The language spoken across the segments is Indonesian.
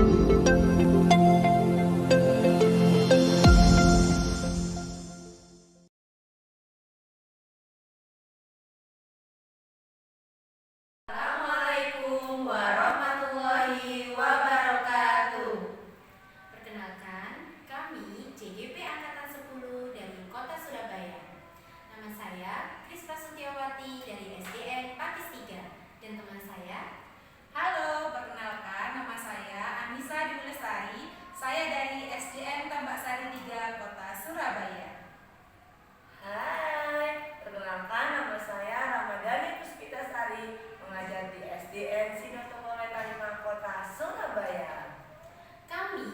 Assalamualaikum warahmatullahi wabarakatuh. Perkenalkan, kami CGP Angkatan 10 dari Kota Surabaya. Nama saya Krispa Sutiawati dari SDN Pakis 3 dan teman saya. Halo, perkenalkan nama saya Anissa Dwi Lestari. Saya dari SDN Tambak Sari 3 Kota Surabaya. Hai, perkenalkan nama saya Ramadhani Puspitasari, mengajar di SDN Sinotomoletan 5 Kota Surabaya. Kami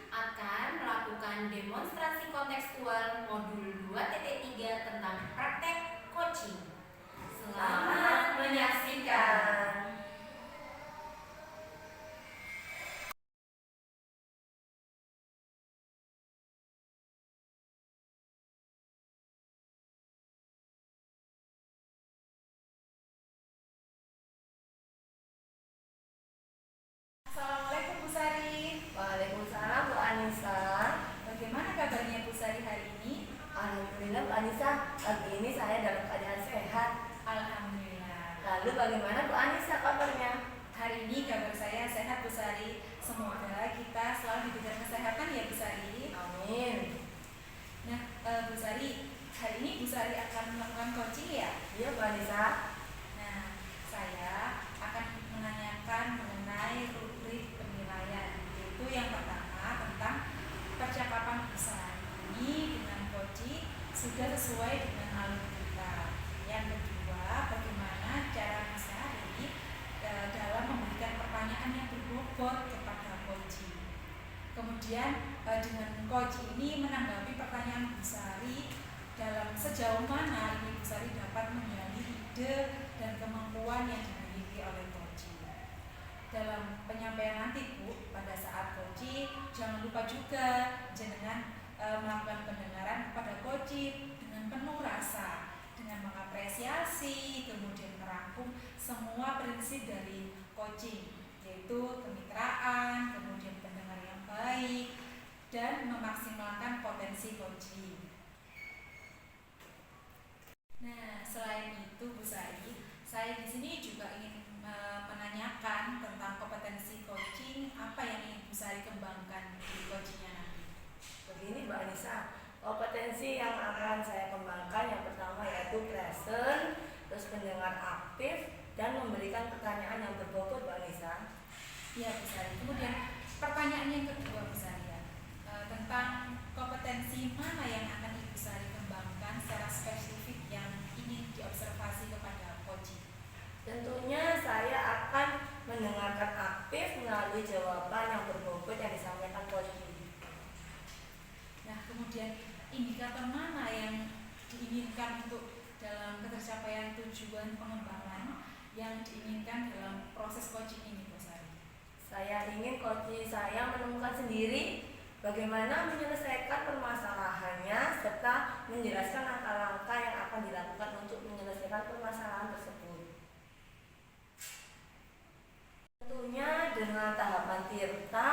akan melakukan demonstrasi kontekstual modul 2.3 tentang praktek coaching. Selamat menyaksikan. Assalamualaikum Bu Sari. Waalaikumsalam Bu Anissa. Bagaimana kabarnya Bu Sari hari ini? Alhamdulillah Bu Anissa, pagi ini saya dalam keadaan sehat. Alhamdulillah. Lalu bagaimana Bu Anissa kabarnya? Hari ini kabar saya sehat Bu Sari. Semoga kita selalu diberikan kesehatan ya Bu Sari. Amin. Nah, Bu Sari, hari ini Bu Sari akan melakukan coaching ya? Iya Bu Anissa. Nah, saya akan menanyakan mengenai rubrik penilaian. Yaitu yang pertama tentang percakapan Bu Sari ini dengan coaching sudah sesuai dengan alur kita. Yang kedua, bagaimana cara Bu Sari dalam memberikan pertanyaan yang berbobot kepada coaching. Kemudian dengan coach ini menanggapi pertanyaan Bu Sari dalam sejauh mana ini Bu Sari dapat menggali ide dan kemampuan yang dimiliki oleh coaching. Dalam penyampaian nanti Bu, pada saat coaching jangan lupa juga jenengan melakukan pendengaran kepada coaching dengan penuh rasa, dengan mengapresiasi, kemudian merangkum semua prinsip dari coaching, yaitu kemitraan, kemudian pendengar yang baik, dan memaksimalkan potensi coaching. Nah, selain itu Bu Sari, saya di sini juga ingin menanyakan tentang kompetensi coaching, apa yang ingin Bu Sari kembangkan di coachingnya nanti. Begini Bu Anissa, kompetensi yang akan saya kembangkan yang pertama yaitu present, terus pendengar aktif, dan memberikan pertanyaan yang berbobot Bu Anissa. Ya Bu Sari, kemudian pertanyaan yang kedua Bu Sari ya, tentang kompetensi mana yang akan Ibu Sari kembangkan secara spesifik yang ingin diobservasi kepada coaching. Tentunya saya akan mendengarkan aktif melalui jawaban yang berbobot yang disampaikan coaching. Nah, kemudian indikator mana yang diinginkan untuk dalam ketercapaian tujuan pengembangan yang diinginkan dalam proses coaching ini Bu Sari? Saya ingin coaching saya menemukan sendiri bagaimana menyelesaikan permasalahannya serta menjelaskan langkah-langkah yang akan dilakukan untuk menyelesaikan permasalahan tersebut. Tentunya dengan tahapan tirta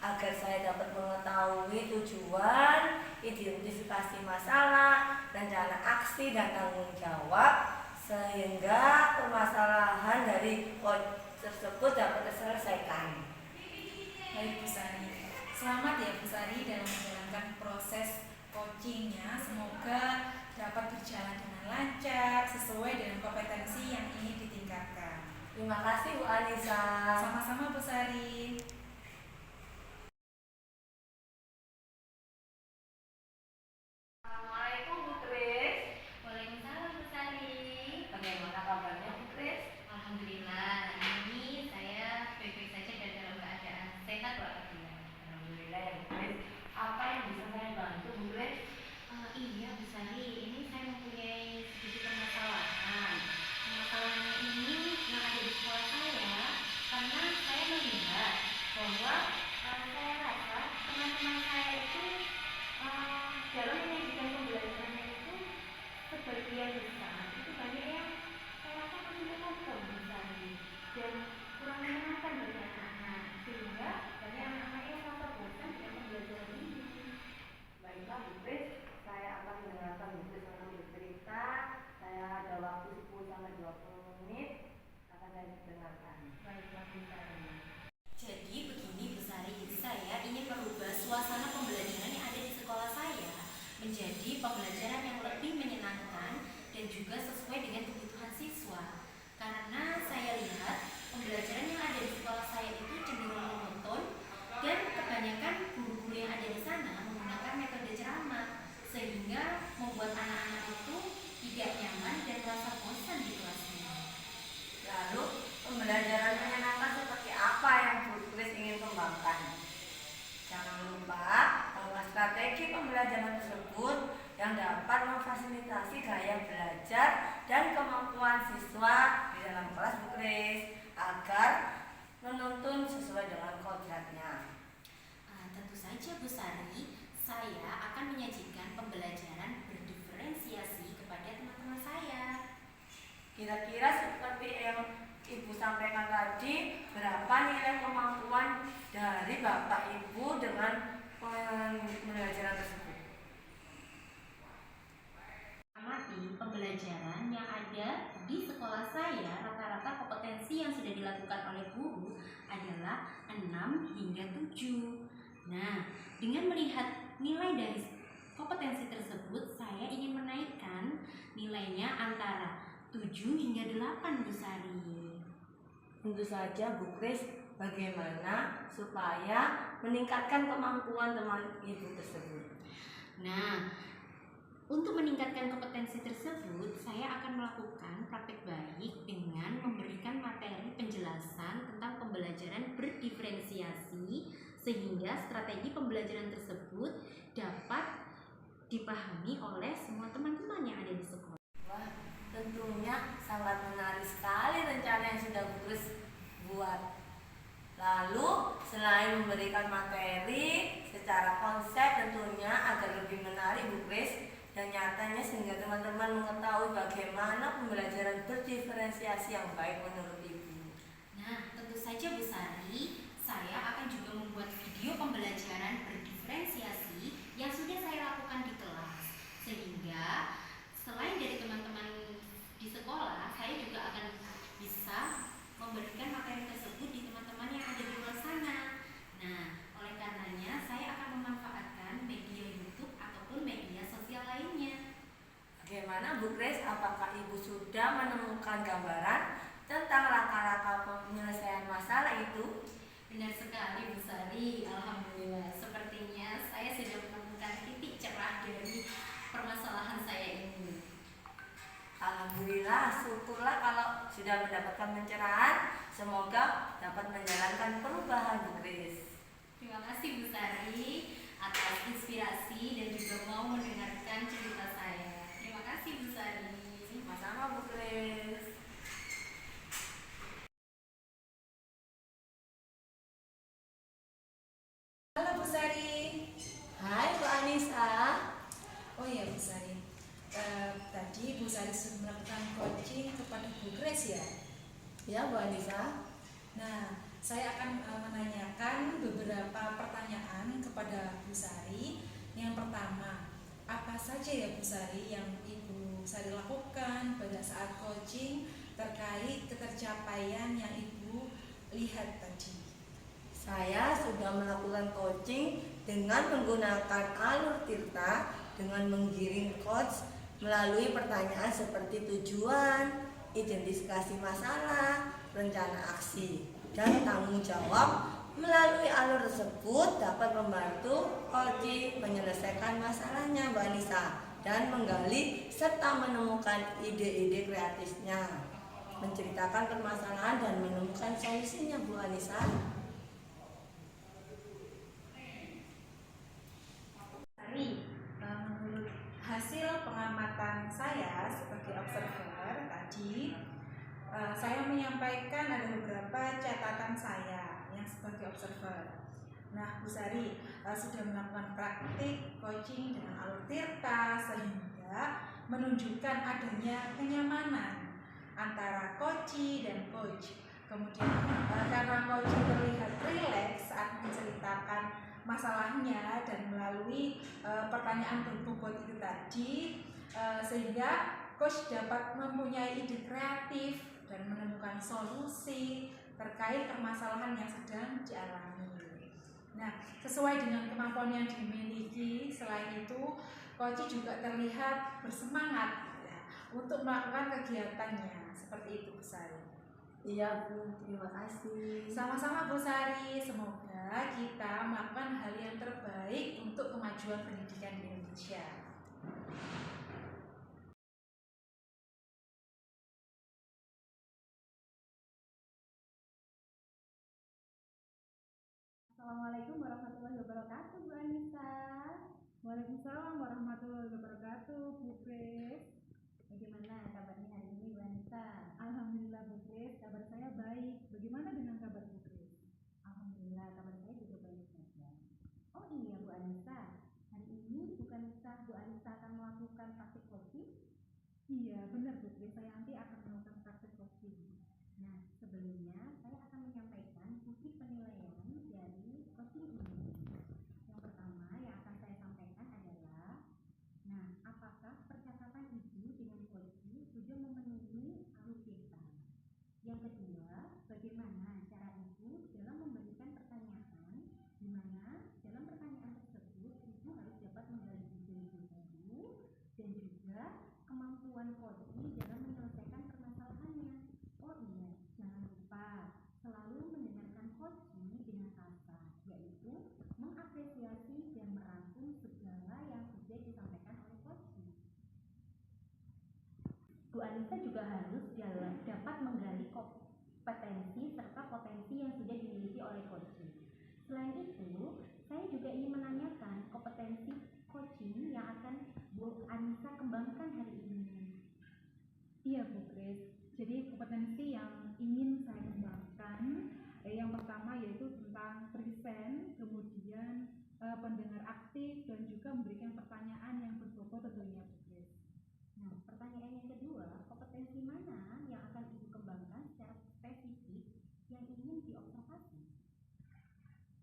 agar saya dapat mengetahui tujuan, identifikasi masalah, rencana aksi dan tanggung jawab sehingga permasalahan dari coach tersebut dapat terselesaikan. Baik Bu Sari, selamat ya Bu Sari dalam menjalankan proses coachingnya. Semoga dapat berjalan dengan lancar sesuai dengan kompetensi yang ingin ditingkatkan. Terima kasih Bu Anissa. Sama-sama Bu Sari. Assalamualaikum Bu Kris. Waalaikumsalam Bu Sari. Bagaimana kabarnya Bu Kris? Alhamdulillah, hari ini saya baik-baik saja dan dalam keadaan sehat walafiat. Alhamdulillah ya Bu Kris. Apa yang bisa saya bantu Bu Kris? Iya Bu Sari, ini saya mempunyai sedikit permasalahan. Permasalahan ini yang ada di sekolah saya karena saya melihat yang dapat memfasilitasi gaya belajar dan kemampuan siswa di dalam kelas Bu Kris agar menuntun sesuai dengan kodratnya. Tentu saja Bu Sari, saya akan menyajikan pembelajaran berdiferensiasi kepada teman-teman saya. Kira-kira seperti yang Ibu sampaikan tadi, berapa nilai kemampuan dari Bapak Ibu dengan pembelajaran tersebut? Amati pembelajaran yang ada di sekolah saya, rata-rata kompetensi yang sudah dilakukan oleh guru adalah 6 hingga 7. Nah, dengan melihat nilai dari kompetensi tersebut, saya ingin menaikkan nilainya antara 7 hingga 8, Bu Sari. Tentu saja Bu Kris, bagaimana supaya meningkatkan kemampuan teman Ibu tersebut? Nah, untuk meningkatkan kompetensi tersebut, saya akan melakukan praktek baik dengan memberikan materi penjelasan tentang pembelajaran berdiferensiasi sehingga strategi pembelajaran tersebut dapat dipahami oleh semua teman-teman yang ada di sekolah. Wah, tentunya sangat menarik sekali rencana yang sudah Bu Kris buat. Lalu, selain memberikan materi secara konsep tentunya agar lebih menarik Bu Kris dan nyatanya sehingga teman-teman mengetahui bagaimana pembelajaran berdiferensiasi yang baik menurut Ibu. Nah, tentu saja Bu Sari, saya akan juga membuat video pembelajaran berdiferensiasi yang sudah saya lakukan di kelas. Sehingga selain dari teman-teman di sekolah, saya juga akan bisa memberikan materi tersebut di teman-teman yang ada di luar sana. Nah, oleh karenanya saya akan memanfaatkan media YouTube ataupun media sosial lainnya. Bagaimana Bu Kris, apakah Ibu sudah menemukan gambaran tentang langkah-langkah penyelesaian masalah itu? Benar sekali Bu Sari, alhamdulillah. Sepertinya saya sudah menemukan titik cerah dari permasalahan saya ini. Alhamdulillah, syukurlah kalau sudah mendapatkan pencerahan. Semoga dapat menjalankan perubahan Bu Kris. Terima kasih Bu Sari atas inspirasi dan juga mau mendengarkan cerita saya. Terima kasih Bu Sari. Sama-sama Bu Kris. Halo Bu Sari. Hai Bu Anissa. Oh iya Bu Sari. Tadi Bu Sari sudah melakukan coaching kepada Bu Grace ya? Ya Bu Anissa. Nah, saya akan menanyakan beberapa pertanyaan kepada Bu Sari. Yang pertama, apa saja ya Bu Sari yang Ibu Sari lakukan pada saat coaching terkait ketercapaian yang Ibu lihat tadi? Saya sudah melakukan coaching dengan menggunakan alur Tirta dengan menggiring coach melalui pertanyaan seperti tujuan, identifikasi masalah, rencana aksi, dan tanggung jawab. Melalui alur tersebut dapat membantu coach menyelesaikan masalahnya Mbak Anissa dan menggali serta menemukan ide-ide kreatifnya, menceritakan permasalahan dan menemukan solusinya Bu Anissa. Menurut hasil pengamatan saya sebagai observer tadi, saya menyampaikan ada beberapa catatan saya yang sebagai observer. Nah, Bu Sari sudah melakukan praktik coaching dengan alur Tirta sehingga menunjukkan adanya kenyamanan antara coach dan coach. Kemudian karena coach terlihat rileks saat menceritakan masalahnya dan melalui pertanyaan berbobot itu tadi, sehingga coach dapat mempunyai ide kreatif dan menemukan solusi terkait permasalahan yang sedang dialami. Nah, sesuai dengan kemampuan yang dimiliki, selain itu coach juga terlihat bersemangat ya, untuk melakukan kegiatannya. Seperti itu Bu Sari. Iya Bu, terima kasih. Sama-sama Bu Sari, semoga kita melakukan hal yang terbaik untuk kemajuan pendidikan di Indonesia. Assalamualaikum warahmatullahi wabarakatuh Bu Anissa. Waalaikumsalam warahmatullahi wabarakatuh, Bu Kris. Bagaimana kabarnya hari ini, Bu Anissa? Alhamdulillah Bu Kris, kabar saya baik. Bagaimana dengan kabar Bu Kris? Alhamdulillah, kabar saya juga baik saja. Oh iya, Bu Anissa, hari ini bukankah Bu Anissa akan melakukan praktik coaching? Iya, benar Bu Kris, saya nanti akan melakukan praktek coaching. Nah, sebelumnya saya akan menyampaikan bukti penilaian dari coaching ini. Yang pertama yang akan saya sampaikan adalah, nah, apakah percakapan Ibu dengan coaching sudah memenuhi alutsista? Yang kedua, bagaimana cara Ibu dalam memberikan pertanyaan, di mana dalam pertanyaan tersebut Ibu harus dapat menggali ide-ide Ibu dan juga kemampuan coaching dalam menyelesaikan permasalahannya. Oh iya, jangan lupa selalu mendengarkan coaching dengan rasa, yaitu mengapresiasi dan merangkum segala yang sudah disampaikan oleh coaching. Bu Anissa juga harus dapat menggali kompetensi serta potensi yang sudah dimiliki oleh coaching. Selain itu, saya juga ingin menanyakan kompetensi coaching yang akan Bu Anissa kembangkan hari ini. Iya Bu Kris, jadi kompetensi yang ingin saya kembangkan yang pertama yaitu tentang present, kemudian pendengar aktif dan juga memberikan pertanyaan yang berbobot tentunya Bu Kris. Nah, pertanyaan yang kedua, kompetensi mana yang akan Ibu kembangkan secara spesifik yang ingin diobservasi?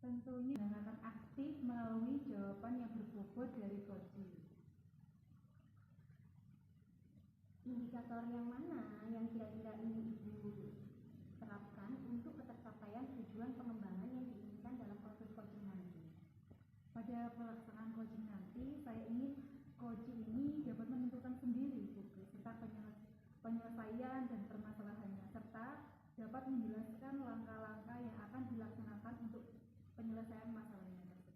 Tentunya mendengarkan aktif melalui jawaban yang berbobot dari coaching. Indikator yang mana yang kira-kira ingin Ibu terapkan untuk ketercapaian tujuan pengembangan yang diinginkan dalam proses coaching nanti? Pada pelaksanaan coaching nanti, saya ingin coaching ini dapat menentukan sendiri Bu Kris, serta penyelesaian dan permasalahannya, serta dapat menjelaskan langkah-langkah yang akan dilaksanakan untuk penyelesaian masalahnya tersebut.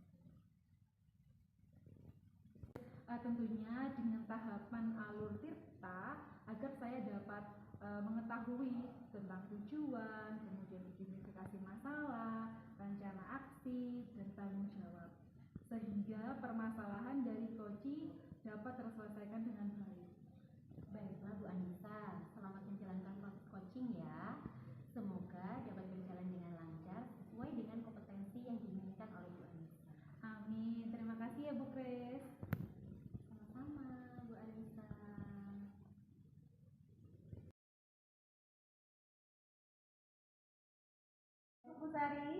Tentunya dengan tahapan alur tirta agar saya dapat mengetahui tentang tujuan, kemudian identifikasi masalah, rencana aksi, dan tanggung jawab, sehingga permasalahan dari coaching dapat terselesaikan dengan baik. Baiklah Bu Anissa, selamat menjalankan proses coaching ya. Semoga dapat berjalan dengan lancar sesuai dengan kompetensi yang diinginkan oleh Bu Anissa. Amin. Terima kasih ya Bu Kris. Sama-sama Bu Anissa. Bu Sari.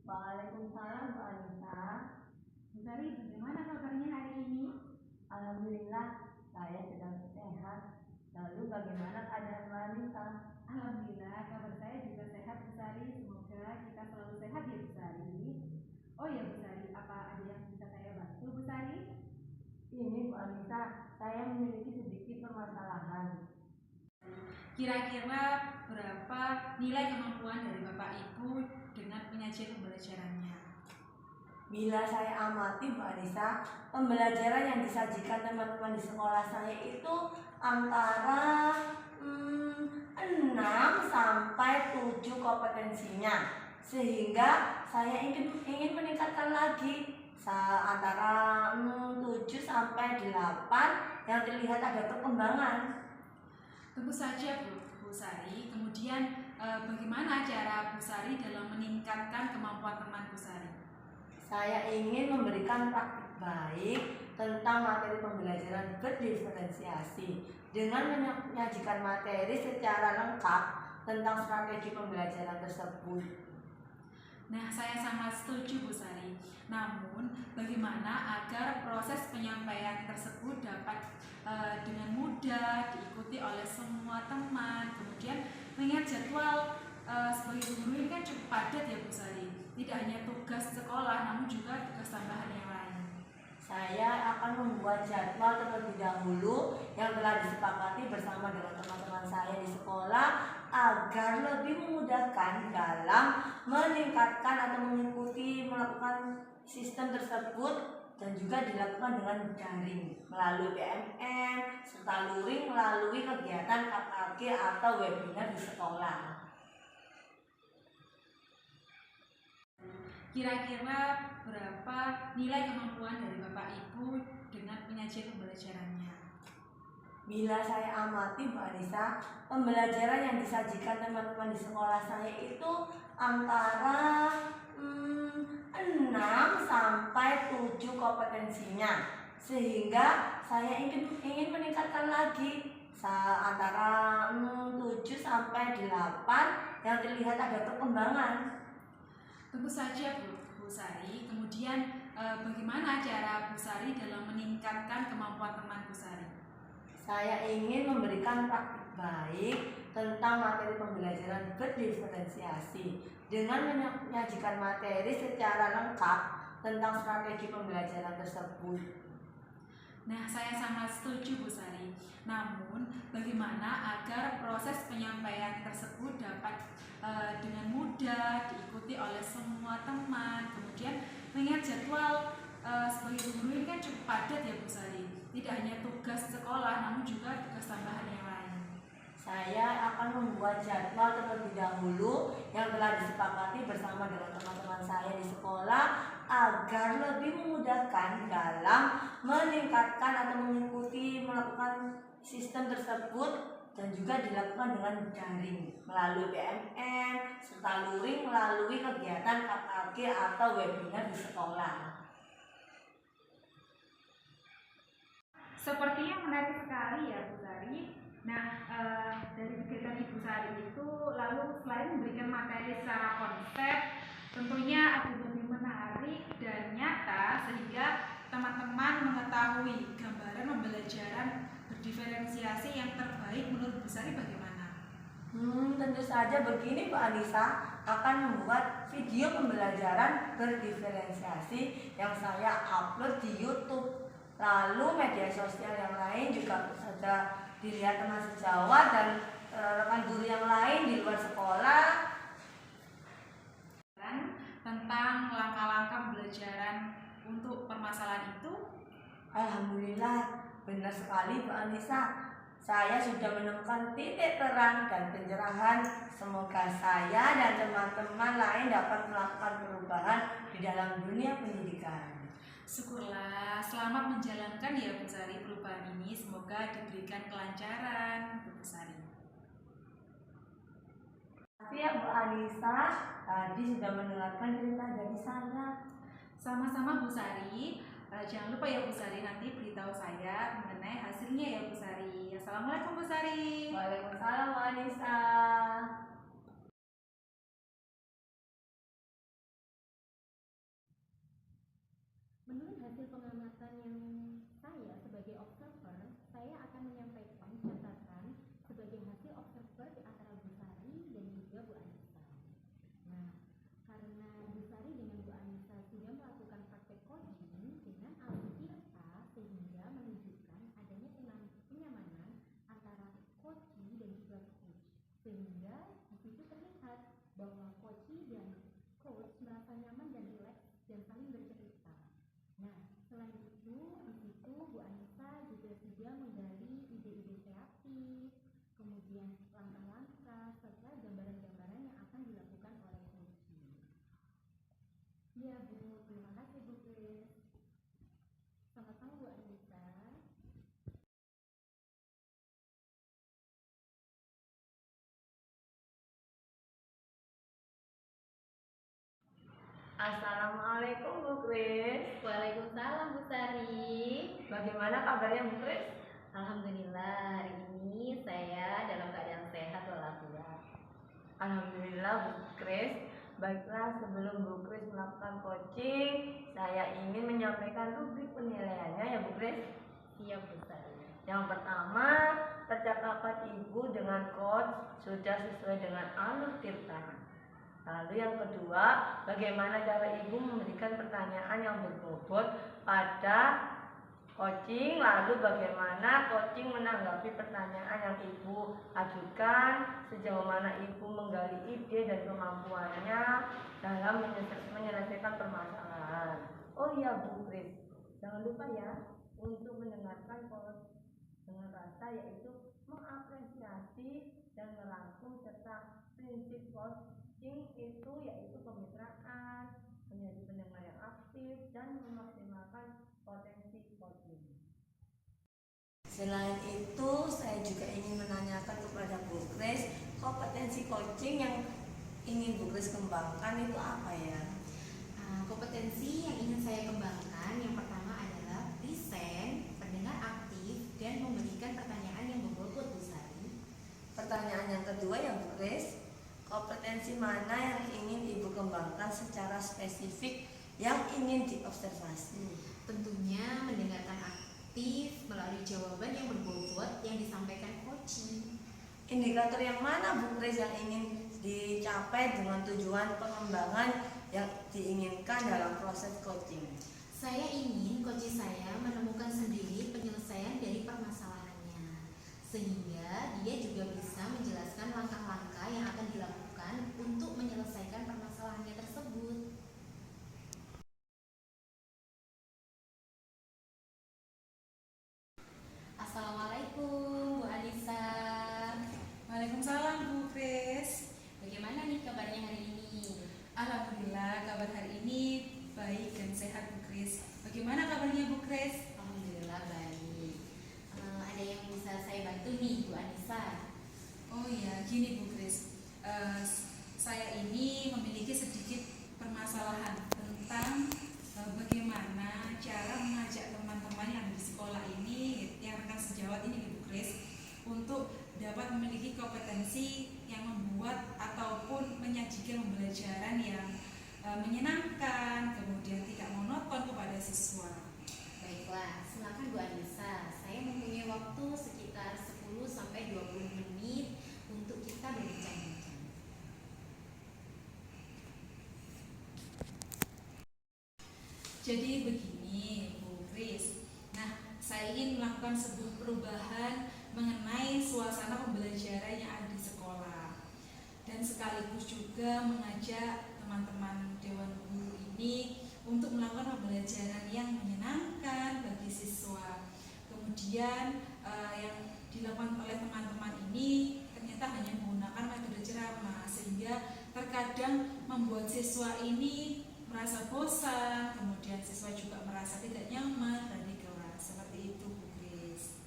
Waalaikumsalam Bu Anissa. Bu Sari, bagaimana kabarnya hari ini? Alhamdulillah saya sedang sehat. Lalu bagaimana keadaan Bu Anissa? Alhamdulillah, kabar saya juga sehat Bu Sari. Semoga kita selalu sehat ya Bu Sari. Oh ya Bu Sari, apa ada yang bisa saya bantu Bu Sari? Ini Bu Anissa, saya memiliki sedikit permasalahan. Kira-kira berapa nilai kemampuan dari Bapak Ibu dengan penyajian pembelajarannya? Bila saya amati Bu Anissa, pembelajaran yang disajikan teman-teman di sekolah saya itu antara 6 sampai 7 kompetensinya. Sehingga saya ingin meningkatkan lagi antara 7 sampai 8 yang terlihat ada perkembangan. Tentu saja Bu Sari. Kemudian bagaimana cara Bu Sari dalam meningkatkan kemampuan teman Bu Sari? Saya ingin memberikan praktik baik tentang materi pembelajaran berdiferensiasi dengan menyajikan materi secara lengkap tentang strategi pembelajaran tersebut. Nah, saya sangat setuju Bu Sari. Namun, bagaimana agar proses penyampaian tersebut dapat dengan mudah diikuti oleh semua teman? Kemudian, mengingat jadwal sebagai guru ini kan cukup padat ya Bu Sari. Tidak hanya tugas sekolah, namun juga tugas tambahan yang lain. Saya akan membuat jadwal terlebih dahulu yang telah disepakati bersama dengan teman-teman saya di sekolah agar lebih memudahkan dalam meningkatkan atau melakukan sistem tersebut dan juga dilakukan dengan daring melalui PMM serta luring melalui kegiatan KKG atau webinar di sekolah. Kira-kira berapa nilai kemampuan dari Bapak Ibu dengan penyajian pembelajarannya? Bila saya amati Bu Anissa, pembelajaran yang disajikan teman-teman di sekolah saya itu antara 6 sampai 7 kompetensinya. Sehingga saya ingin meningkatkan lagi antara 7 sampai 8 yang terlihat ada perkembangan. Tentu saja Bu Sari. Kemudian bagaimana cara Bu Sari dalam meningkatkan kemampuan teman Bu Sari? Saya ingin memberikan praktik baik tentang materi pembelajaran berdiferensiasi dengan menyajikan materi secara lengkap tentang strategi pembelajaran tersebut. Nah, saya sangat setuju Bu Sari. Namun, bagaimana agar proses penyampaian tersebut dapat dengan mudah diikuti oleh semua teman? Kemudian, mengingat jadwal sebagai guru ini kan cukup padat ya Bu Sari. Tidak hanya tugas sekolah, namun juga tugas tambahan yang lain. Saya akan membuat jadwal terlebih dahulu yang telah disepakati bersama dengan teman-teman saya di sekolah agar lebih memudahkan dalam meningkatkan atau melakukan sistem tersebut, dan juga dilakukan dengan daring melalui PMN serta luring melalui kegiatan KKG atau webinar di sekolah. Sepertinya menarik sekali ya Bu Sari. Nah, dari kegiatan Ibu Sari itu lalu selain memberikan materi secara konsep, tentunya akan lebih menarik dan nyata sehingga teman-teman mengetahui gambaran pembelajaran berdiferensiasi yang terbaik menurut Bu Sari bagaimana? Tentu saja begini Bu Anissa, akan membuat video pembelajaran berdiferensiasi yang saya upload di YouTube. Lalu media sosial yang lain juga bisa dilihat teman sejawat dan rekan guru yang lain di luar sekolah. Tentang langkah-langkah pembelajaran untuk permasalahan itu. Alhamdulillah, benar sekali Bu Anissa. Saya sudah menemukan titik terang dan pencerahan. Semoga saya dan teman-teman lain dapat melakukan perubahan di dalam dunia pendidikan. Syukurlah, selamat menjalankan ya Bu Sari perubahan ini. Semoga diberikan kelancaran Bu Sari. Terima kasih ya Bu Anissa, tadi sudah mendengarkan cerita dari saya. Sama-sama Bu Sari. Jangan lupa ya Bu Sari nanti beritahu saya mengenai hasilnya ya Bu Sari. Assalamualaikum Bu Sari. Waalaikumsalam Bu Anissa. Menurut hasil pengamatan yang saya sebagai observer, saya akan menyampaikan catatan sebagai hasil observer di antara Bu Sari dan juga Bu Anissa. Nah, karena Bu Sari dengan Bu Anissa sudah melakukan praktek coaching dengan alutsista sehingga menunjukkan adanya kenyamanan antara coaching dan juga coach. Sehingga di situ terlihat bahwa coaching dan coach merasa nyaman dan rileks dan saling bercerita. Nah, selain itu, di situ Bu Anissa juga sudah menggali ide-ide kreatif, kemudian langkah-langkah, serta gambaran-gambaran yang akan dilakukan oleh coaching. Ya Bu, terima kasih Bu Kris. Sama-sama Bu Anissa. Assalamualaikum Bu Kris. Waalaikumsalam Bu Sari. Bagaimana kabarnya Bu Kris? Alhamdulillah, hari ini saya dalam keadaan sehat walafiat. Alhamdulillah Bu Kris. Baiklah, sebelum Bu Kris melakukan coaching, saya ingin menyampaikan rubrik penilaiannya ya Bu Kris. Siap Bu Sari. Yang pertama, percakapan Ibu dengan coach sudah sesuai dengan alur cerita. Lalu yang kedua, bagaimana cara Ibu memberikan pertanyaan yang berbobot pada coaching. Lalu bagaimana coaching menanggapi pertanyaan yang Ibu ajukan. Sejauh mana Ibu menggali ide dan kemampuannya dalam menyelesaikan permasalahan. Oh iya Bu Kris, jangan lupa ya untuk mendengarkan coach dengan rasa, yaitu mengapresiasi dan merangkum serta prinsip coaching itu yaitu kemitraan, menjadi Selain itu, saya juga ingin menanyakan kepada Bu Grace, kompetensi coaching yang ingin Bu Grace kembangkan itu apa ya? Kompetensi yang ingin saya kembangkan yang pertama adalah present, pendengar aktif, dan memberikan pertanyaan yang berbobot, Bu Sari. Pertanyaan yang kedua ya Bu Grace, kompetensi mana yang ingin Ibu kembangkan secara spesifik yang ingin diobservasi? Tentunya mendengarkan aktif melalui jawaban yang berbobot yang disampaikan coaching. Indikator yang mana Bu Grace yang ingin dicapai dengan tujuan pengembangan yang diinginkan dalam proses coaching? Saya ingin coaching saya menemukan sendiri penyelesaian dari permasalahannya, sehingga dia juga bisa menjelaskan langkah-langkah yang akan dilakukan untuk menyelesaikan permasalahannya tersebut. Assalamualaikum Bu Anissa. Waalaikumsalam Bu Grace. Bagaimana nih kabarnya hari ini? Alhamdulillah kabar hari ini baik dan sehat Bu Grace. Bagaimana kabarnya Bu Grace? Alhamdulillah baik. Ada yang bisa saya bantu nih Bu Anissa? Oh ya, gini Bu Grace. Saya ini memiliki sedikit permasalahan tentang bagaimana cara mengajak teman-teman yang di sekolah ini, yang rekan sejawat ini Bu Grace, untuk dapat memiliki kompetensi yang membuat ataupun menyajikan pembelajaran yang menyenangkan, kemudian tidak monoton kepada siswa. Baiklah, silakan Bu Anissa. Saya mempunyai waktu sekitar 10-20 menit untuk kita berbincang-bincang. Jadi begini Bu Grace. Nah, saya ingin melakukan sebuah perubahan mengenai suasana pembelajaran yang ada di sekolah, dan sekaligus juga mengajak teman-teman Dewan Guru ini untuk melakukan pembelajaran yang menyenangkan bagi siswa. Kemudian yang dilakukan oleh teman-teman ini ternyata hanya menggunakan metode ceramah, sehingga terkadang membuat siswa ini merasa bosan, kemudian siswa juga merasa tidak nyaman dan di kelas. Seperti itu Bu Grace.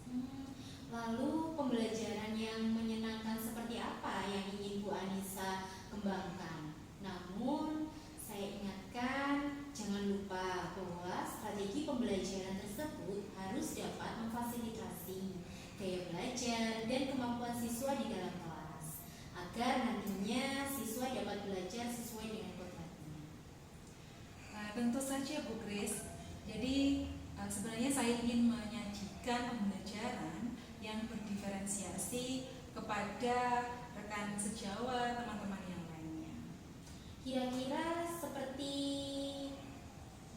Lalu pembelajaran yang menyenangkan seperti apa yang ingin Bu Anissa kembangkan? Namun saya ingatkan, jangan lupa bahwa strategi pembelajaran tersebut harus dapat memfasilitasi gaya belajar dan kemampuan siswa di dalam kelas, agar nantinya siswa dapat belajar sesuai dengan kodratnya. Tentu saja Bu Grace. Jadi sebenarnya saya ingin menyajikan pembelajaran yang berdiferensiasi kepada rekan sejawat, teman-teman yang lainnya. Kira-kira seperti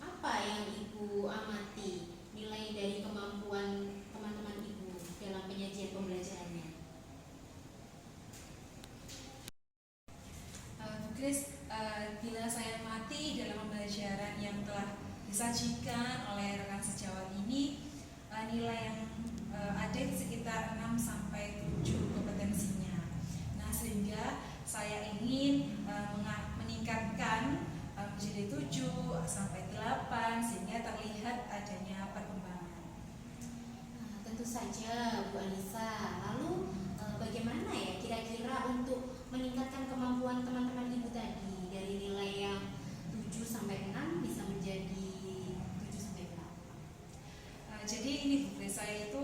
apa yang Ibu amati nilai dari kemampuan teman-teman Ibu dalam penyajian pembelajarannya? Bu Grace, bila saya amati dalam pembelajaran yang telah disajikan oleh rekan sejawat ini, nilai yang ada di sekitar 6-7 kompetensinya. Nah, sehingga saya ingin meningkatkan menjadi 7-8 sehingga terlihat adanya perkembangan. Tentu saja Bu Anissa. Lalu bagaimana ya kira-kira untuk meningkatkan kemampuan teman-teman Ibu tadi dari nilai yang 7-6 bisa menjadi 7-8? Jadi ini Bu Grace, saya itu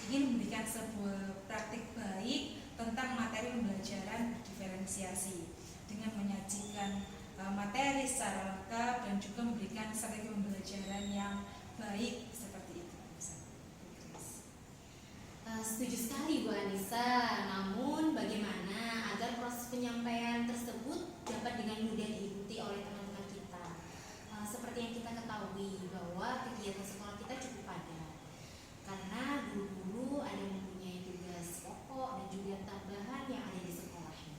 ingin memberikan sebuah praktik baik tentang materi pembelajaran diferensiasi dengan menyajikan materi secara lengkap dan juga memberikan strategi pembelajaran yang baik seperti itu. Setuju sekali Bu Anissa. Namun bagaimana agar proses penyampaian tersebut dapat dengan mudah diikuti oleh teman-teman kita? Seperti yang kita ketahui bahwa kegiatan sekolah kita cukup padat, karena guru-guru ada mempunyai tugas pokok dan juga tambahan yang ada di sekolahnya.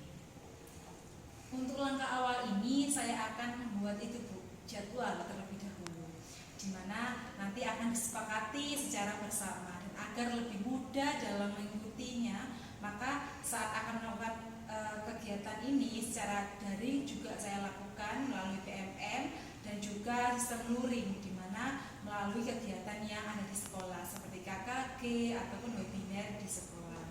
Untuk langkah awal ini saya akan membuat itu Bu, jadwal terlebih dahulu, di mana nanti akan disepakati secara bersama, dan agar lebih mudah dalam mengikutinya, maka saat akan melakukan kegiatan ini secara daring juga saya lakukan melalui PMM dan juga sistem luring, di mana melalui kegiatan yang ada di sekolah seperti KKG ataupun webinar di sekolah.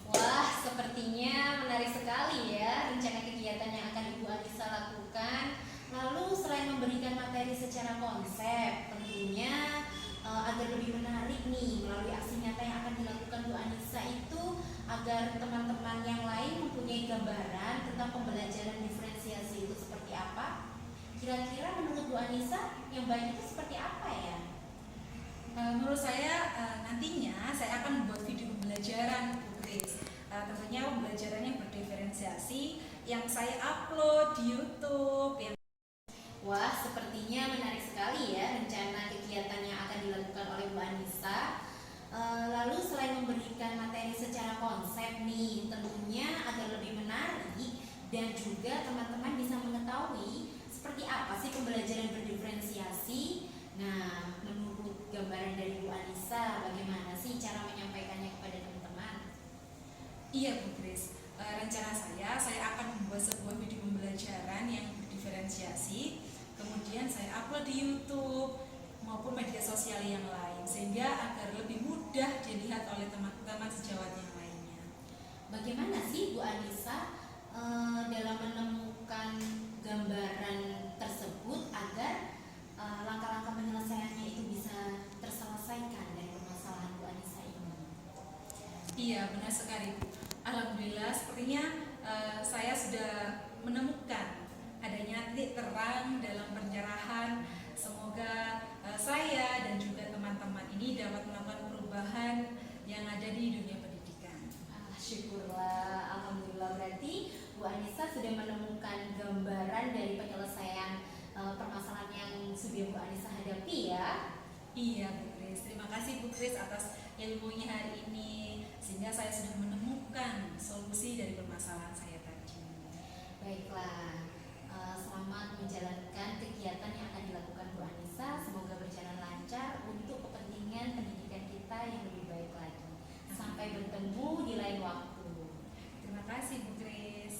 Wah, sepertinya menarik sekali ya rencana kegiatan yang akan Ibu Anissa lakukan. Lalu selain memberikan materi secara konsep, tentunya agar lebih menarik nih melalui aksi nyata yang akan dilakukan Bu Anissa itu agar teman-teman yang lain mempunyai gambaran tentang pembelajaran diferensiasi itu seperti apa. Kira-kira menurut Bu Anissa yang baik itu seperti apa ya? Menurut saya nantinya saya akan membuat video pembelajaran Bu Grace. Tentunya pembelajaran yang berdiferensiasi yang saya upload di YouTube. Wah, sepertinya menarik sekali ya rencana kegiatan yang akan dilakukan oleh Bu Anissa. Lalu selain memberikan materi secara konsep nih, tentunya agar lebih menarik dan juga teman-teman bisa mengetahui seperti apa sih pembelajaran berdiferensiasi. Nah, menurut gambaran dari Bu Anissa, bagaimana sih cara menyampaikannya kepada teman-teman? Iya Bu Grace, rencana saya akan membuat sebuah video pembelajaran yang berdiferensiasi, kemudian saya upload di YouTube maupun media sosial yang lain, sehingga agar lebih mudah dilihat oleh teman-teman sejawat yang lainnya. Bagaimana sih Bu Anissa dalam menemukan gambaran tersebut agar langkah-langkah penyelesaiannya itu bisa terselesaikan dari permasalahan Bu Anissa ini? Iya, benar sekali Bu. Alhamdulillah, sepertinya saya sudah menemukan adanya titik terang dalam pencerahan. Semoga saya dan juga teman-teman ini dapat melakukan perubahan yang ada di dunia pendidikan. Syukurlah, alhamdulillah, berarti Bu Anissa sudah menemukan gambaran dari penyelesaian permasalahan yang sudah Bu Anissa hadapi ya. Iya Bu Grace, terima kasih Bu Grace atas ilmunya hari ini, sehingga saya sudah menemukan solusi dari permasalahan saya tadi. Baiklah, selamat menjalankan kegiatan yang akan dilakukan Bu Anissa. Semoga berjalan lancar untuk kepentingan pendidikan kita yang lebih baik lagi. Sampai bertemu di lain waktu. Terima kasih Bu Grace.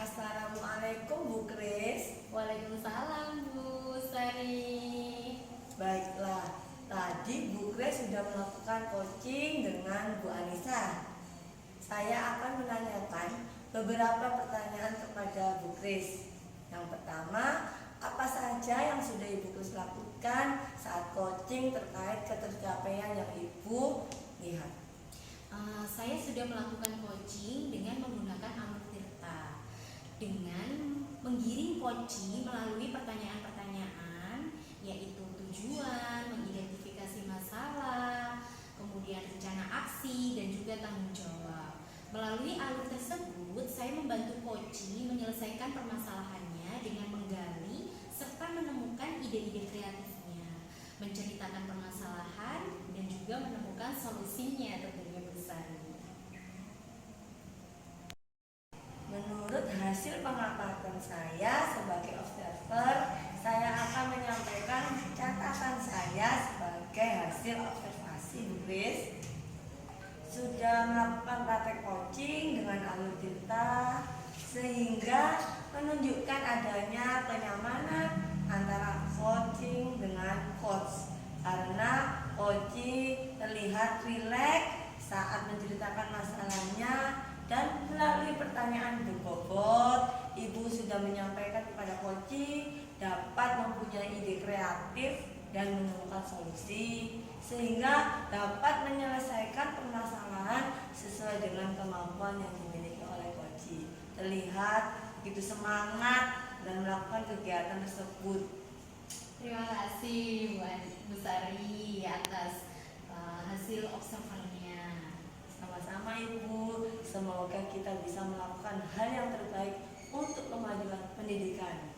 Assalamualaikum Bu Grace. Waalaikumsalam Bu Sari. Baiklah, tadi Bu Grace sudah melakukan coaching dengan Bu Anissa. Saya akan menanyakan beberapa pertanyaan kepada Bu Grace. Yang pertama, apa saja yang sudah Ibu Grace lakukan saat coaching terkait ketercapaian yang Ibu lihat? Saya sudah melakukan coaching dengan menggunakan Alur Tirta, dengan menggiring coaching melalui pertanyaan-pertanyaan, yaitu tujuan, mengidentifikasi masalah, kemudian rencana aksi, dan juga tanggung jawab. Melalui alur tersebut, saya membantu coaching menyelesaikan permasalahannya dengan menggali serta menemukan ide-ide kreatifnya, menceritakan permasalahan, dan juga menemukan solusinya tentunya besar. Menurut hasil pengamatan saya sebagai observer, saya akan menyampaikan catatan saya sebagai hasil observasi Bu Grace. Sudah melakukan praktek coaching dengan Alur Tirta sehingga menunjukkan adanya kenyamanan antara coaching dengan coach, karena coaching terlihat rileks saat menceritakan masalahnya, dan melalui pertanyaan berbobot, Ibu sudah menyampaikan kepada coaching dapat mempunyai ide kreatif dan menemukan solusi, sehingga dapat menyelesaikan permasalahan sesuai dengan kemampuan yang dimiliki oleh coaching. Terlihat begitu semangat dan melakukan kegiatan tersebut. Terima kasih Bu Sari atas hasil observernya. Sama-sama Ibu, semoga kita bisa melakukan hal yang terbaik untuk kemajuan pendidikan.